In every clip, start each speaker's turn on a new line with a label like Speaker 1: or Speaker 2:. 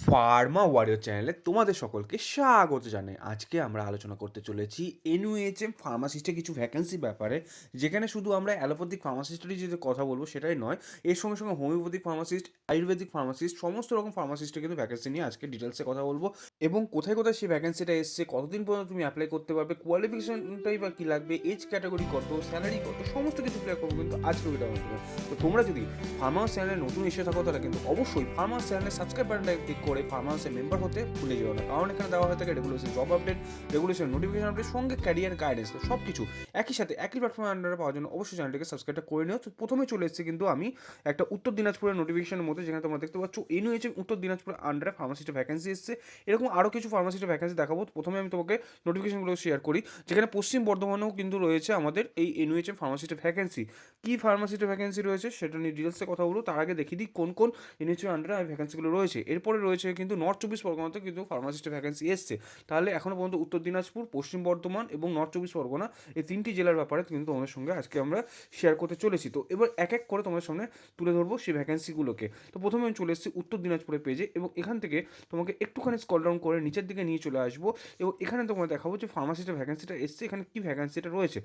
Speaker 1: Pharma warrior চ্যানেলে তোমাদের সকলকে স্বাগত জানাই। আজকে আমরা আলোচনা করতে চলেছি এনইউএইচএম ফার্মাসিস্টের কিছু ভ্যাকেন্সি ব্যাপারে, যেখানে শুধু আমরা অ্যালোপ্যাথিক ফার্মাসিস্টেরই যে কথা বলবো সেটাই নয়, এর সঙ্গে সঙ্গে হোমিওপ্যাথিক ফার্মাসিস্ট, আয়ুর্বেদিক ফার্মাসিস্ট, সমস্ত রকম ফার্মাসিস্টের কিন্তু ভ্যাকেন্সি নিয়ে আজকে ডিটেলসে কথা বলবো। এবং কোথায় কোথায় সেই ভ্যাকেন্সিটা এসছে, কতদিন পর্যন্ত তুমি অ্যাপ্লাই করতে পারবে, কোয়ালিফিকেশনটাই বা কী লাগবে, এজ ক্যাটাগরি কত, স্যালারি কত, সমস্ত কিছু ক্লিয়ার করবো কিন্তু আজকে ভিডিওর মাধ্যমে। তো তোমরা যদি ফার্মাস চ্যানেলে নতুন এসে থাকো তাহলে কিন্তু অবশ্যই ফার্মাস চ্যানেলে সাবস্ক্রাইব বাটনটা ক্লিক করে ফার্মাসের মেম্বার হতে ভুলে যেও না, কারণ এখানে দেওয়া হয়ে থাকে regulation job update, regulation notification update, সঙ্গে ক্যারিয়ার গাইডেন্স, সব কিছু একই সাথে একই প্ল্যাটফর্মে আন্ডারে পাওয়ার জন্য অবশ্যই চ্যানেলটিকে সাবস্ক্রাইবটা করে নিও। তো প্রথমে চলে এসেছে কিন্তু আমি একটা উত্তর দিনাজপুরের নোটিফিকেশনের মধ্যে, যেখানে তোমরা দেখতে পাচ্ছ এনইউএইচএম উত্তর দিনাজপুরের আন্ডারে ফার্মাসিস্টের ভ্যাকেন্সি এসেছে। এরকম আরও কিছু ফার্মাসিস্টের ভ্যাকেন্সি দেখাবো। প্রথমে আমি তোমাকে নোটিফিকেশনগুলো শেয়ার করি, যেখানে পশ্চিম বর্ধমানেও কিন্তু রয়েছে আমাদের এই এনইউএইচএম ফার্মাসিস্টের ভ্যাকেন্সি। কী ফার্মাসিস্টের ভ্যাকেন্সি রয়েছে সেটা নিয়ে ডিটেলসে কথা বলবো। তার আগে দেখিয়ে দিই কোন কোন এনইউএইচএম আন্ডারে ভ্যাকেন্সিগুলো রয়েছে। এরপরে রয়েছে কিন্তু নর্থ চব্বিশ পরগনাতে কিন্তু ফার্মাসিস্টের ভ্যাকেন্সি এসছে। তাহলে এখনও পর্যন্ত উত্তর দিনাজপুর, পশ্চিম বর্ধমান এবং নর্থ চব্বিশ পরগনা এই তিনটি জেলার ব্যাপারে কিন্তু তোমাদের সঙ্গে আজকে আমরা শেয়ার করতে চলেছি। তো এবার এক এক করে তোমাদের সামনে তুলে ধরবো সেই ভ্যাকেন্সিগুলোকে। তো প্রথমে আমি চলে এসেছি উত্তর দিনাজপুরের পেজে, এবং এখান থেকে তোমাকে একটুখানি স্ক্রল ডাউন করে নিচের দিকে নিয়ে চলে আসবো, এবং এখানে তোমাকে দেখাবো যে ফার্মাসিস্টের ভ্যাকেন্সিটা এসছে, এখানে কী ভ্যাকেন্সিটা রয়েছে।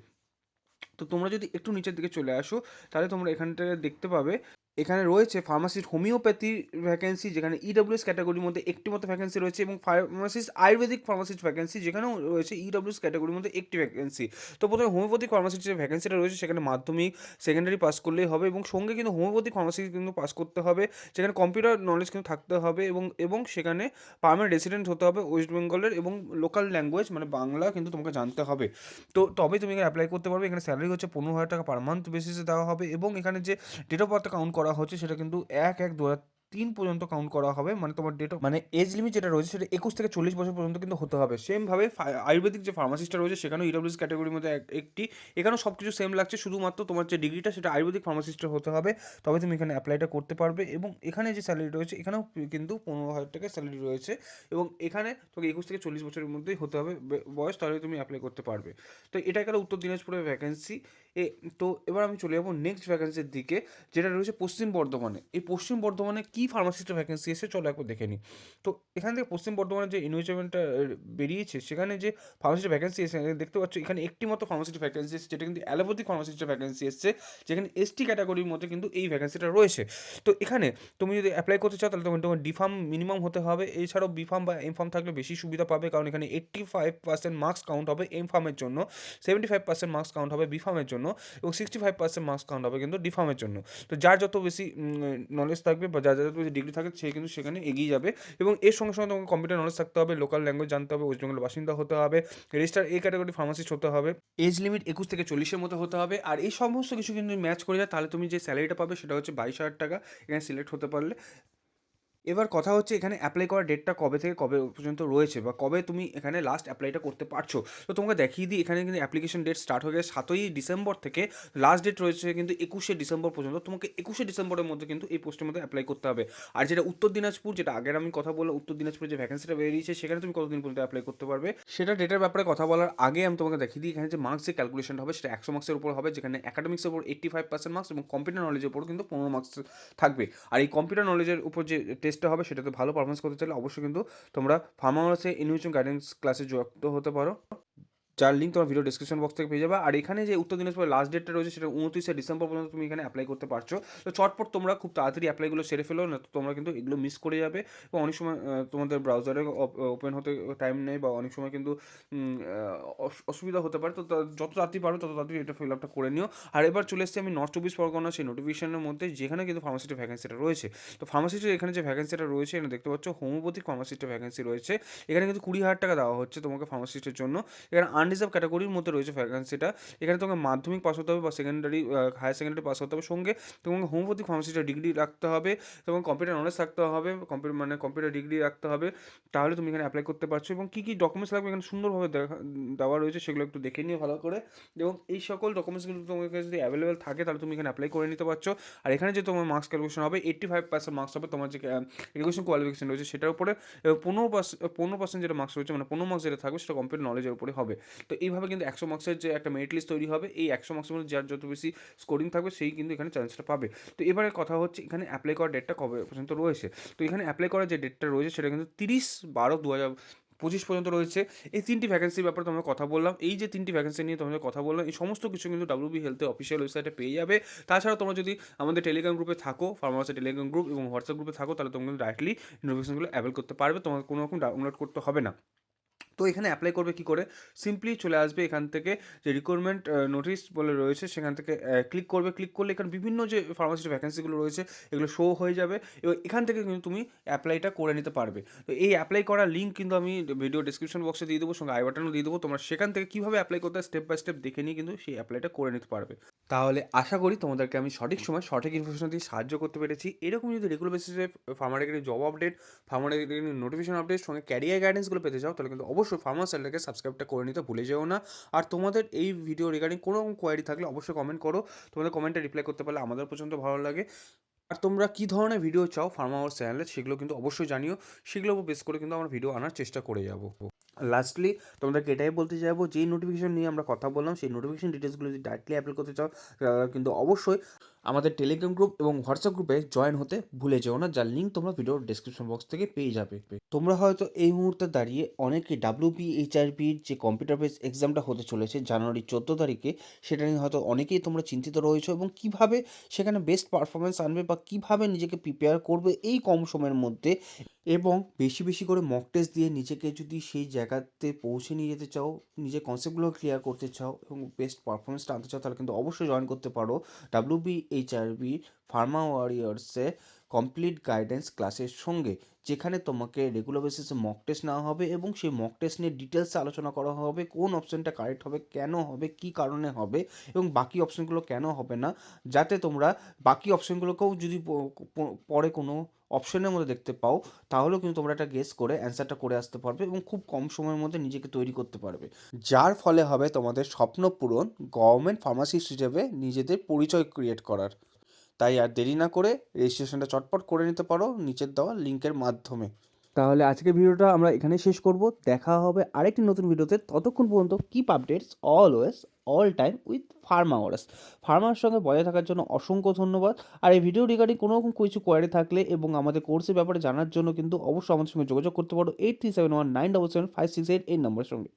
Speaker 1: তো তোমরা যদি একটু নিচের দিকে চলে আসো তাহলে তোমরা এখানটায় দেখতে পাবে এখানে রয়েছে ফার্মাসিস্ট হোমিওপ্যাথি ভ্যাকেন্সি, যেখানে ইডব্লিউএস ক্যাটাগরির মধ্যে একটি মতো ভ্যাকেন্সি রয়েছে, এবং ফার্মাসিস্ট আয়ুর্বেদিক ফার্মাসিস্ট ভ্যাকেন্সি, যেখানেও রয়েছে ইডব্লিউএস ক্যাটাগরির মধ্যে একটি ভ্যাকেন্সি। তো প্রথমে হোমিওপ্যাথিক ফার্মাসিস্ট যে ভ্যাকেন্সিটা রয়েছে সেখানে মাধ্যমিক সেকেন্ডারি পাস করলেই হবে, এবং সঙ্গে কিন্তু হোমিওপ্যাথিক ফার্মাসি কিন্তু পাস করতে হবে, যেখানে কম্পিউটার নলেজ কিন্তু থাকতে হবে, এবং সেখানে পার্মানেন্ট রেসিডেন্ট হতে হবে ওয়েস্ট বেঙ্গলের, এবং লোকাল ল্যাঙ্গুয়েজ মানে বাংলা কিন্তু তোমাকে জানতে হবে। তো তবেই তুমি এখানে অ্যাপ্লাই করতে পারবে। এখানে স্যালারি হচ্ছে 15,000 টাকা পার মান্থ বেসিসে দেওয়া হবে, এবং এখানে যে ডেট অফ বার্থ কাউন্ট করা হচ্ছে সেটা কিন্তু 1/1/2003 পর্যন্ত কাউন্ট করা হবে। মানে তোমার ডেট মানে এজ লিমিট যেটা রয়েছে সেটা 21 থেকে 40 বছর পর্যন্ত কিন্তু হতে হবে। সেমভাবে আয়ুর্বেদিক যে ফার্মাসিস্টটা রয়েছে সেখানেও ইডব্লিউএস ক্যাটাগরির মধ্যে একটি, এখানেও সব কিছু সেম লাগছে, শুধুমাত্র তোমার যে ডিগ্রিটা সেটা আয়ুর্বেদিক ফার্মাসিস্টের হতে হবে, তবে তুমি এখানে অ্যাপ্লাইটা করতে পারবে। এবং এখানে যে স্যালারি রয়েছে এখানেও কিন্তু 15,000 টাকা স্যালারি রয়েছে, এবং এখানে তোকে 21 থেকে 40 বছরের মধ্যেই হতে হবে বয়স, তাহলে তুমি অ্যাপ্লাই করতে পারবে। তো এটা গেল উত্তর দিনাজপুরের ভ্যাকেন্সি। তো এবার আমি চলে যাবো নেক্সট ভ্যাকেন্সির দিকে, যেটা রয়েছে পশ্চিম বর্ধমানে। এই পশ্চিম বর্ধমানে কী ফার্মাসিস্টের ভ্যাকেন্সি এসে চলো একবার দেখে নিই। তো এখান থেকে পশ্চিম বর্ধমানে যে ইনভেস্টমেন্টটা বেরিয়েছে সেখানে যে ফার্মাসিস্টের ভ্যাকেন্সি এসে দেখতে পাচ্ছ এখানে একটি মতো ফার্মাসিস্টের ভ্যাকেন্সি এসেছে, যেটা কিন্তু অ্যালোপ্যাথিক ফার্মাসিস্টের ভ্যাকেন্সি এসছে, যেখানে এসটি ক্যাটাগরির মধ্যে কিন্তু এই ভ্যাকেন্সিটা রয়েছে। তো এখানে তুমি যদি অ্যাপ্লাই করতে চাও তাহলে তোমার ডিফার্ম মিনিমাম হতে হবে, এছাড়াও বিফার্ম বা এম ফার্ম থাকলে বেশি সুবিধা পাবে, কারণ এখানে 85% মার্কস কাউন্ট হবে এম ফার্মের জন্য, 75% মার্কস কাউন্ট হবে বিফার্মের জন্য, এবং 65% মার্কস কাউন্ট হবে কিন্তু ডিফার্মের জন্য। তো যার যত বেশি নলেজ থাকবে বা যার যত বেশি ডিগ্রি থাকে সে কিন্তু সেখানে এগিয়ে যাবে। এবং এর সঙ্গে সঙ্গে তোমাকে কম্পিউটার নলেজ থাকতে হবে, লোকাল ল্যাঙ্গুয়েজ জানতে হবে, ওয়েস্ট বেঙ্গলের বাসিন্দা হতে হবে, রেজিস্টার এ ক্যাটাগরি ফার্মাসিস্ট হতে হবে, এজ লিমিট 21 থেকে 40-এর মধ্যে হতে হবে। আর এই সমস্ত কিছু কিন্তু ম্যাচ করে যায়, তাহলে তুমি যে স্যালারিটা পাবে সেটা হচ্ছে 22,000 টাকা এখানে সিলেক্ট হতে পারলে। এবার কথা হচ্ছে এখানে অ্যাপ্লাই করার ডেটটা কবে থেকে কবে পর্যন্ত রয়েছে, বা কবে তুমি এখানে লাস্ট অ্যাপ্লাইটা করতে পারছো। তো তোমাকে দেখিয়ে দিই, এখানে কিন্তু অ্যাপ্লিকেশন ডেট স্টার্ট হয়ে গেছে 7ই ডিসেম্বর থেকে, লাস্ট ডেট রয়েছে কিন্তু 21শে ডিসেম্বর পর্যন্ত। তোমাকে 21শে ডিসেম্বরের মধ্যে কিন্তু এই পোস্টের মধ্যে অ্যাপ্লাই করতে হবে। আর যেটা উত্তর দিনাজপুর, যেটা আগের আমি কথা বললাম, উত্তর দিনাজপুরে যে ভ্যাকেন্সিটা বেরিয়েছে সেখানে তুমি কতদিন পর্যন্ত অ্যাপ্লাই করতে পারবে সেটা ডেটের ব্যাপারে কথা বলার আগে আমি তোমাকে দেখিয়ে দিই, এখানে যে মার্কস যে ক্যালকুলেশন হবে সেটা 100 মার্কসের উপর হবে, যেখানে অ্যাকাডেমিক্সের উপর 85% মার্কস এবং কম্পিউটার নলেজের উপর কিন্তু 15 মার্কস থাকবে। আর এই কম্পিউটার নলেজের উপর যে টেস্টটা হবে সেটাতে ভালো পারফরমেন্স করতে চাইলে অবশ্যই কিন্তু তোমরা ফার্মাসে ইনভিউশন গাইডেন্স ক্লাসে যুক্ত হতে পারো, যার লিঙ্ক তোমার ভিডিও ডিসক্রিপশন বক্স থেকে পেয়ে যাবে। আর এখানে যে উত্তর দিনাজপুরের লাস্ট ডেটটা রয়েছে সেটা 29শে ডিসেম্বর পর্যন্ত তুমি এখানে অ্যাপ্লাই করতে পারছো। তো চটপট তোমরা খুব তাড়াতাড়ি অ্যাপ্লাইগুলো সেরে ফেলো, না তো তোমরা কিন্তু এগুলো মিস করে যাবে। এবং অনেক সময় তোমাদের ব্রাউজারে ওপেন হতে টাইম নেই, বা অনেক সময় কিন্তু অসুবিধা হতে পারে। তো যত তাড়াতাড়ি পারো তত তাড়াতাড়ি এটা ফিল আপটা করে নিও। আর এবার চলে এসেছি আমি নর্থ চব্বিশ পরগনা সেই নোটিফিকেশনের মধ্যে, যেখানে কিন্তু ফার্মাসিস্টের ভ্যাকেন্সিটা রয়েছে। তো ফার্মাসিস্টের এখানে যে ভ্যাকেন্সিটা রয়েছে এখানে দেখতে পাচ্ছ হোমিওপ্যাথিক ফার্মাসিস্টের ভ্যাকেন্সি রয়েছে। এখানে কিন্তু 20,000 টাকা দেওয়া হচ্ছে তোমাকে ফার্মাসিস্টের জন্য। এখানে আনরিজার্ভ ক্যাটাগরির মধ্যে রয়েছে ভ্যাকেন্সিটা। এখানে তোমাকে মাধ্যমিক পাস হতে হবে বা সেকেন্ডারি হায়ার সেকেন্ডারি পাস হতে হবে, সঙ্গে তোমাকে হোমিওপ্যাথিক ফার্মাসিস্টের ডিগ্রি রাখতে হবে, এবং কম্পিউটার নলেজ থাকতে হবে, কম্পিউটার ডিগ্রি রাখতে হবে, তাহলে তুমি এখানে অ্যাপ্লাই করতে পারছো। এবং কী কী ডকুমেন্টস লাগবে এখানে সুন্দরভাবে দেওয়া রয়েছে, সেগুলো একটু দেখে নিও ভালো করে। এবং এই সকল ডকুমেন্টসগুলো তোমার কাছে যদি অ্যাভেলেবেল থাকে তাহলে তুমি এখানে অ্যাপ্লাই করে নিতে পারছো। আর এখানে যে তোমার মার্কস ক্যালকুলেশন হবে 85% মার্কস হবে তোমার যে এডুকেশন কোয়ালিফিকেশন রয়েছে সেটার উপরে, 15% যেটা মার্কস রয়েছে মানে 15 মার্কস যেটা থাকবে সেটা কম্পিউটার নলেজের উপরে হবে। তো এইভাবে কিন্তু 100 মার্কসের যে একটা মেরিট লিস্ট তৈরি হবে, এই 100 মার্কসের মধ্যে যার যত বেশি স্কোরিং থাকবে সেই কিন্তু এখানে চান্সটা পাবে। তো এবারে কথা হচ্ছে এখানে অ্যাপ্লাই করার ডেটটা কবে পর্যন্ত রয়েছে। তো এখানে অ্যাপ্লাই করার যে ডেটটা রয়েছে সেটা কিন্তু 30/12/2025 পর্যন্ত রয়েছে। এই 3টি ভ্যাকেন্সির ব্যাপারে তোমাদের কথা বললাম। এই যে 3টি ভ্যাকেন্সি নিয়ে তোমাদের কথা বললাম, এই সমস্ত কিছু কিন্তু WB হেলথের অফিসিয়াল ওয়েবসাইটে পেয়ে যাবে। তাছাড়া তোমরা যদি আমাদের টেলিগ্রাম গ্রুপে থাকো, ফার্মাসি টেলিগ্রাম গ্রুপ এবং হোয়াটসঅ্যাপ গ্রুপে থাকো, তাহলে তোমরা কিন্তু ডাইরেক্টলি নোটিফিকেশনগুলো অ্যাভেল করতে পারবে। তোমাকে কোনো রকম ডাউনলোড করতে হবে না। তো এখানে অ্যাপ্লাই করবে কী করে? সিম্পলি চলে আসবে এখান থেকে যে রিক্রুটমেন্ট নোটিশ বলে রয়েছে সেখান থেকে ক্লিক করবে। ক্লিক করলে এখানে বিভিন্ন যে ফার্মাসিস্ট ভ্যাকেন্সিগুলো রয়েছে এগুলো শো হয়ে যাবে এবং এখান থেকে কিন্তু তুমি অ্যাপ্লাইটা করে নিতে পারবে। তো এই অ্যাপ্লাই করার লিঙ্ক কিন্তু আমি ভিডিও ডিসক্রিপশন বক্সে দিয়ে দেবো, সঙ্গে আই বাটনও দিয়ে দেবো। তোমরা সেখান থেকে কীভাবে অ্যাপ্লাই করতে হয় স্টেপ বাই স্টেপ দেখে নিয়ে কিন্তু সেই অ্যাপ্লাইটা করে নিতে পারবে। তাহলে আশা করি তোমাদেরকে আমি সঠিক সময় সঠিক ইনফরমেশন দিয়ে সাহায্য করতে পেরেছি। এরকম যদি রেগুলার বেসিসে farmer job update, farmer notification update সঙ্গে ক্যারিয়ার গাইডেন্সগুলো পেতে চাও, তাহলে কিন্তু অবশ্যই ফার্মার চ্যানেলকে সাবস্ক্রাইবটা করে নিতে ভুলে যেও না। আর তোমাদের এই ভিডিও রিগার্ডিং কোনো রকম কোয়ারি থাকলে অবশ্যই কমেন্ট করো। তোমাদের কমেন্টে রিপ্লাই করতে পারলে আমাদের প্রচণ্ড ভালো লাগে। আর তোমরা কী ধরনের ভিডিও চাও ফার্মা আওয়ার চ্যানেলে সেগুলো কিন্তু অবশ্যই জানিও। সেগুলোর উপর বেস করে কিন্তু আমরা ভিডিও আনার চেষ্টা করে যাব। লাস্টলি তোমাদেরকে এটাই বলতে চাইবো, যেই নোটিফিকেশন নিয়ে আমরা কথা বললাম সেই নোটিফিকেশন ডিটেলসগুলো যদি ডাইরেক্টলি অ্যাপ্লাই করতে চাও কিন্তু অবশ্যই আমাদের টেলিগ্রাম গ্রুপ এবং হোয়াটসঅ্যাপ গ্রুপে জয়েন হতে ভুলে যেও না, যার লিঙ্ক তোমরা ভিডিওর ডেসক্রিপশন বক্স থেকে পেয়ে যাবে। তোমরা হয়তো এই মুহূর্তে দাঁড়িয়ে অনেকে WBHRBর যে কম্পিউটার বেস এক্সামটা হতে চলেছে জানুয়ারি 14 তারিখে, সেটা নিয়ে হয়তো অনেকেই তোমরা চিন্তিত রয়েছো এবং কীভাবে সেখানে বেস্ট পারফরমেন্স আনবে বা কীভাবে নিজেকে প্রিপেয়ার করবে এই কম সময়ের মধ্যে, এবং বেশি বেশি করে মক টেস্ট দিয়ে নিজেকে যদি সেই জায়গাতে পৌঁছে নিয়ে যেতে চাও, নিজের কনসেপ্টগুলো ক্লিয়ার করতে চাও এবং বেস্ট পারফরমেন্সটা আনতে চাও, তাহলে কিন্তু অবশ্যই জয়েন করতে পারো WBHRB ফার্মা ওয়ারিয়ার্সে কমপ্লিট গাইডেন্স ক্লাসের সঙ্গে, যেখানে তোমাকে রেগুলার বেসিসে মক টেস্ট নেওয়া হবে এবং সেই মক টেস্ট নিয়ে ডিটেলসে আলোচনা করা হবে কোন অপশানটা কারেক্ট হবে, কেন হবে, কী কারণে হবে এবং বাকি অপশানগুলো কেন হবে না, যাতে তোমরা বাকি অপশানগুলোকেও যদি পরে কোনো অপশনের মধ্যে দেখতে পাও তাহলেও কিন্তু তোমরা একটা গেস করে অ্যান্সারটা করে আসতে পারবে এবং খুব কম সময়ের মধ্যে নিজেকে তৈরি করতে পারবে, যার ফলে হবে তোমাদের স্বপ্ন পূরণ, গভর্নমেন্ট ফার্মাসিস্ট হিসেবে নিজেদের পরিচয় ক্রিয়েট করার। তাই আর দেরি না করে রেজিস্ট্রেশনটা চটপট করে নিতে পারো নিচের দেওয়া লিঙ্কের মাধ্যমে। তাহলে আজকের ভিডিওটা আমরা এখানে শেষ করব। দেখা হবে আরেকটি নতুন ভিডিওতে। ততক্ষণ পর্যন্ত keep updates always all time with Pharma Wars. ফার্মার সঙ্গে বজায় থাকার জন্য অসংখ্য ধন্যবাদ। আর এই ভিডিও রিগার্ডিং কোনো রকম কিছু কোয়ারি থাকলে এবং আমাদের কোর্সের ব্যাপারে জানার জন্য কিন্তু অবশ্যই আমাদের সঙ্গে যোগাযোগ করতে পারো 8371977568 এই নম্বরের সঙ্গে।